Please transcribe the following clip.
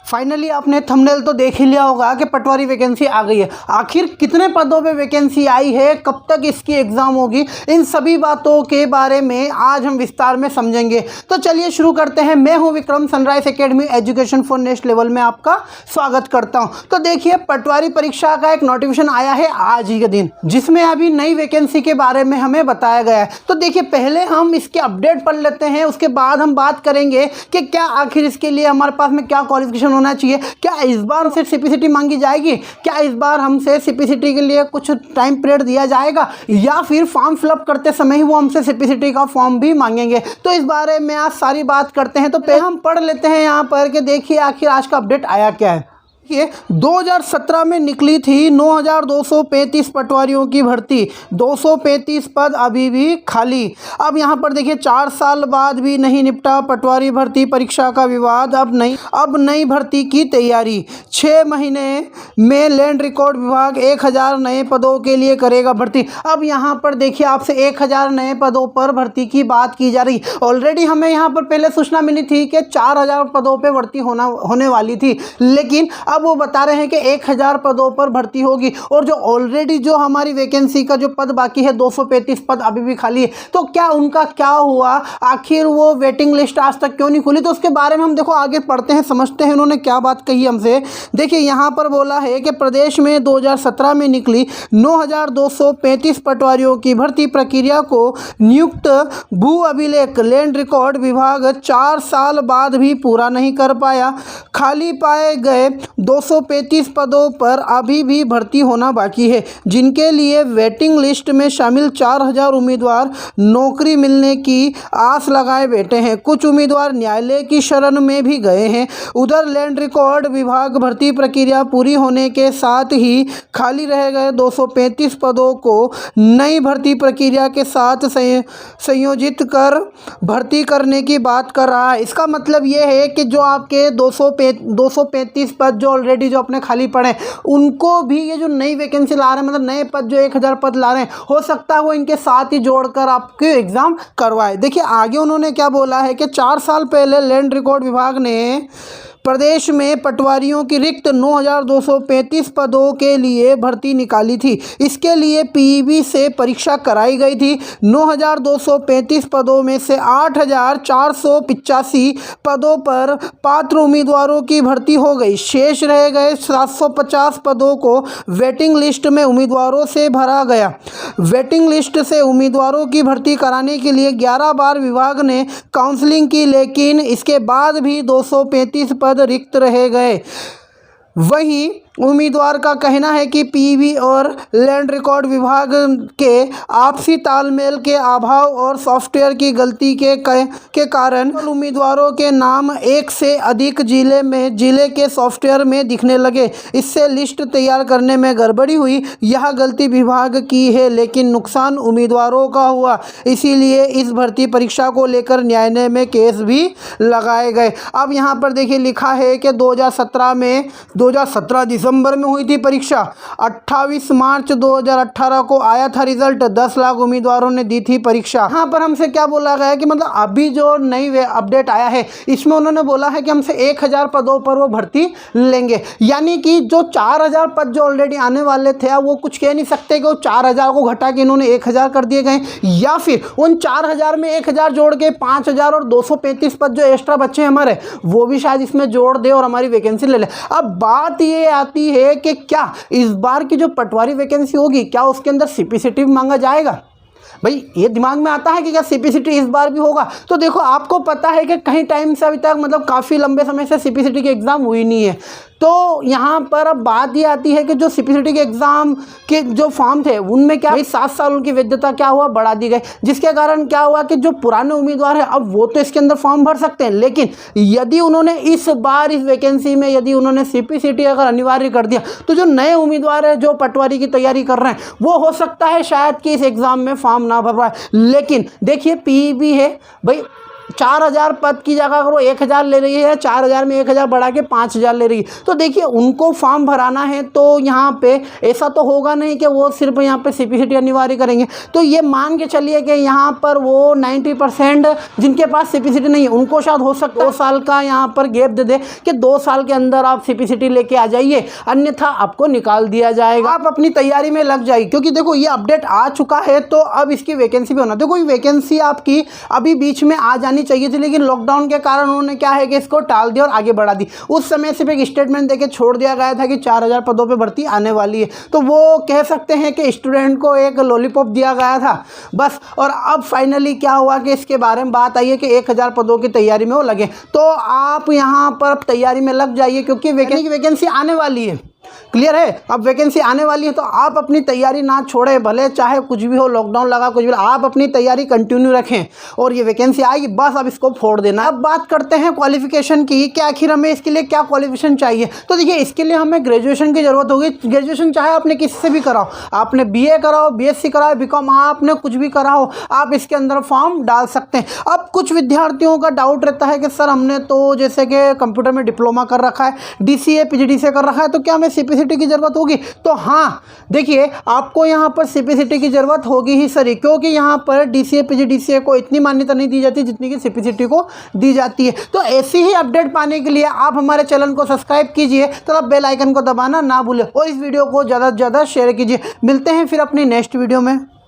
Finally आपने thumbnail तो देख ही लिया होगा कि पटवारी वैकेंसी आ गई है। आखिर कितने पदों पे वैकेंसी आई है, कब तक इसकी एग्ज़ाम होगी, इन सभी बातों के बारे में आज हम विस्तार में समझेंगे। तो चलिए शुरू करते हैं। मैं हूं Vikram, sunrise academy education for next level में आपका स्वागत करता हूं। तो देखिए, पटवारी परीक्षा का एक नोटिफिकेशन आया है आज ही के दिन, जिसमें अभी नई वैकेंसी के बारे में हमें बताया गया है। तो देखिए, पहले हम इसके अपडेट पढ़ लेते हैं, उसके बाद हम बात करेंगे कि क्या आखिर इसके लिए हमारे पास में क्या क्वालिफिकेशन होना चाहिए, क्या इस बार हमसे सीपीसीटी मांगी जाएगी, क्या इस बार हमसे सीपीसीटी के लिए कुछ टाइम पीरियड दिया जाएगा, या फिर फॉर्म फिलअप करते समय ही वो हमसे सीपीसीटी का फॉर्म भी मांगेंगे। तो इस बारे में आज सारी बात करते हैं। तो पहले हम पढ़ लेते हैं यहाँ पर कि देखिए आखिर आज का अपडेट आया क्या है। ये 2017 में निकली थी 9235 पटवारियों की भर्ती, 235 पद अभी भी खाली। अब यहाँ पर देखिए 4 साल बाद भी नहीं निपटा पटवारी भर्ती परीक्षा का विवाद। अब नई भर्ती की तैयारी। 6 महीने में लैंड रिकॉर्ड विभाग 1000 नए पदों के लिए करेगा भर्ती। अब यहाँ पर देखिए आपसे 1000 नए पदों पर भर्ती की बात की जा रही। ऑलरेडी हमें यहाँ पर पहले सूचना मिली थी कि 4000 पदों पर भर्ती होने वाली थी, लेकिन वो बता रहे हैं कि 1000 पदों पर भर्ती होगी। और जो ऑलरेडी जो हमारी वैकेंसी का जो पद बाकी है 235 पद अभी भी खाली है। तो क्या उनका क्या हुआ, आखिर वो वेटिंग लिस्ट आज तक क्यों नहीं खुली, तो उसके बारे में हम देखो आगे पढ़ते हैं, समझते हैं उन्होंने क्या बात कही हमसे। देखिए यहाँ पर बोला है कि प्रदेश में 2017 में निकली 9235 पटवारियों की भर्ती प्रक्रिया को नियुक्त भू अभिलेख लैंड रिकॉर्ड विभाग 4 साल बाद भी पूरा नहीं कर पाया। खाली पाए गए 235 पदों पर अभी भी भर्ती होना बाकी है, जिनके लिए वेटिंग लिस्ट में शामिल 4000 उम्मीदवार नौकरी मिलने की आस लगाए बैठे हैं। कुछ उम्मीदवार न्यायालय की शरण में भी गए हैं। उधर लैंड रिकॉर्ड विभाग भर्ती प्रक्रिया पूरी होने के साथ ही खाली रह गए 235 पदों को नई भर्ती प्रक्रिया के साथ संयोजित कर भर्ती करने की बात कर रहा है। इसका मतलब ये है कि जो आपके 235 पद जो ऑलरेडी जो अपने खाली पड़े, उनको भी ये जो नई वैकेंसी ला रहे हैं, मतलब नए पद जो 1000 पद ला रहे हैं, हो सकता है वो इनके साथ ही जोड़कर आपके एग्जाम करवाए। देखिए आगे उन्होंने क्या बोला है कि 4 साल पहले लैंड रिकॉर्ड विभाग ने प्रदेश में पटवारियों की रिक्त 9235 पदों के लिए भर्ती निकाली थी। इसके लिए पीईबी से परीक्षा कराई गई थी। 9235 पदों में से 8485 पदों पर पात्र उम्मीदवारों की भर्ती हो गई। शेष रह गए 750 पदों को वेटिंग लिस्ट में उम्मीदवारों से भरा गया। वेटिंग लिस्ट से उम्मीदवारों की भर्ती कराने के लिए 11 बार विभाग ने काउंसलिंग की, लेकिन इसके बाद भी 235 पद रिक्त रह गए। वहीं उम्मीदवार का कहना है कि पीईबी और लैंड रिकॉर्ड विभाग के आपसी तालमेल के अभाव और सॉफ्टवेयर की गलती के कारण उम्मीदवारों के नाम एक से अधिक जिले के सॉफ्टवेयर में दिखने लगे। इससे लिस्ट तैयार करने में गड़बड़ी हुई। यह गलती विभाग की है, लेकिन नुकसान उम्मीदवारों का हुआ। इसीलिए इस भर्ती परीक्षा को लेकर न्यायालय में केस भी लगाए गए। अब यहाँ पर देखिए लिखा है कि 2017 दिसंबर में हुई थी परीक्षा। 28 मार्च 2018 को आया था रिजल्ट। 10 लाख उम्मीदवारों ने दी थी परीक्षा। यहाँ पर हमसे क्या बोला गया है कि मतलब अभी जो नई अपडेट आया है, इसमें उन्होंने बोला है कि हमसे 1000 पदों पर वो भर्ती लेंगे। यानी कि जो 4000 पद जो ऑलरेडी आने वाले थे, वो कुछ कह नहीं सकते कि वो 4000 को घटा के इन्होंने 1000 कर दिए गए, या फिर उन 4000 में 1000 जोड़ के 5000 और 235 पद जो एक्स्ट्रा बच्चे हमारे, वो भी शायद इसमें जोड़ दे और हमारी वैकेंसी ले ले। अब बात ये आती है कि क्या इस बार की जो पटवारी वैकेंसी होगी, क्या उसके अंदर सीपीसीटी भी मांगा जाएगा? भाई ये दिमाग में आता है कि क्या सीपीसीटी इस बार भी होगा? तो देखो आपको पता है कि कहीं टाइम से अभी तक मतलब काफ़ी लंबे समय से सीपीसीटी की एग्ज़ाम हुई नहीं है। तो यहाँ पर अब बात ये आती है कि जो सीपीसीटी के एग्ज़ाम के जो फॉर्म थे, उनमें क्या 7 साल उनकी वैधता क्या हुआ, बढ़ा दी गई, जिसके कारण क्या हुआ कि जो पुराने उम्मीदवार हैं अब वो तो इसके अंदर फॉर्म भर सकते हैं, लेकिन यदि उन्होंने इस बार इस वैकेंसी में यदि उन्होंने सीपीसीटी अगर अनिवार्य कर दिया, तो जो नए उम्मीदवार हैं जो पटवारी की तैयारी कर रहे हैं, वो हो सकता है शायद कि इस एग्ज़ाम में फॉर्म ना भर पाए। लेकिन देखिए पीईबी है भाई, 4000 पद की जगह अगर वो 1000 ले रही है, 4000 में 1000 बढ़ा के 5000 ले रही है, तो देखिए उनको फॉर्म भराना है तो यहाँ पे ऐसा तो होगा नहीं कि वो सिर्फ यहाँ पे सीपीसीटी अनिवार्य करेंगे। तो ये मान के चलिए कि यहाँ पर वो 90% जिनके पास सीपीसीटी नहीं है उनको शायद हो सकता है 2 साल का यहाँ पर गैप दे दे कि 2 साल के अंदर आप सीपीसीटी लेके आ जाइए, अन्यथा आपको निकाल दिया जाएगा। आप अपनी तैयारी में लग जाइए, क्योंकि देखो ये अपडेट आ चुका है तो अब इसकी वैकेंसी भी होना। देखो ये वैकेंसी आपकी अभी बीच में आ जानी चाहिए थी, लेकिन लॉकडाउन के कारण उन्होंने क्या है कि इसको टाल दिया और आगे बढ़ा दी। उस समय सिर्फ एक स्टेटमेंट देके छोड़ दिया गया था कि 4000 पदों पे भर्ती आने वाली है, तो वो कह सकते हैं कि स्टूडेंट को एक लॉलीपॉप दिया गया था बस। और अब फाइनली क्या हुआ कि इसके बारे में बात आई है कि 1000 पदों की तैयारी में वो लगे। तो आप यहाँ पर तैयारी में लग जाइए, क्योंकि वैकेंसी आने वाली है। क्लियर है? अब वैकेंसी आने वाली है तो आप अपनी तैयारी ना छोड़ें, भले चाहे कुछ भी हो, लॉकडाउन लगा कुछ भी, आप अपनी तैयारी कंटिन्यू रखें और ये वैकेंसी आएगी बस अब इसको फोड़ देना। अब बात करते हैं क्वालिफिकेशन की कि आखिर हमें इसके लिए क्या क्वालिफिकेशन चाहिए। तो देखिए इसके लिए हमें ग्रेजुएशन की ज़रूरत होगी। ग्रेजुएशन चाहे आपने किससे भी कराओ, आपने BA कराओ, BSc कराओ, BCom, आपने कुछ भी करा हो, आप इसके अंदर फॉर्म डाल सकते हैं। अब कुछ विद्यार्थियों का डाउट रहता है कि सर हमने तो जैसे कि कंप्यूटर में डिप्लोमा कर रखा है, DCA PGDCA कर रखा है, तो क्या हमें सीपीसीटी की ज़रूरत होगी? तो हाँ, देखिए आपको यहाँ पर सीपीसीटी की ज़रूरत होगी ही सर, क्योंकि यहाँ पर DCA PGDCA को इतनी मान्यता नहीं दी जाती जितनी कि सीपीसीटी को दी जाती है। तो ऐसी ही अपडेट पाने के लिए आप हमारे चैनल को सब्सक्राइब कीजिए तथा बेल आइकन को दबाना ना भूलें और इस वीडियो को ज़्यादा से ज़्यादा शेयर कीजिए। मिलते हैं फिर अपनी नेक्स्ट वीडियो में।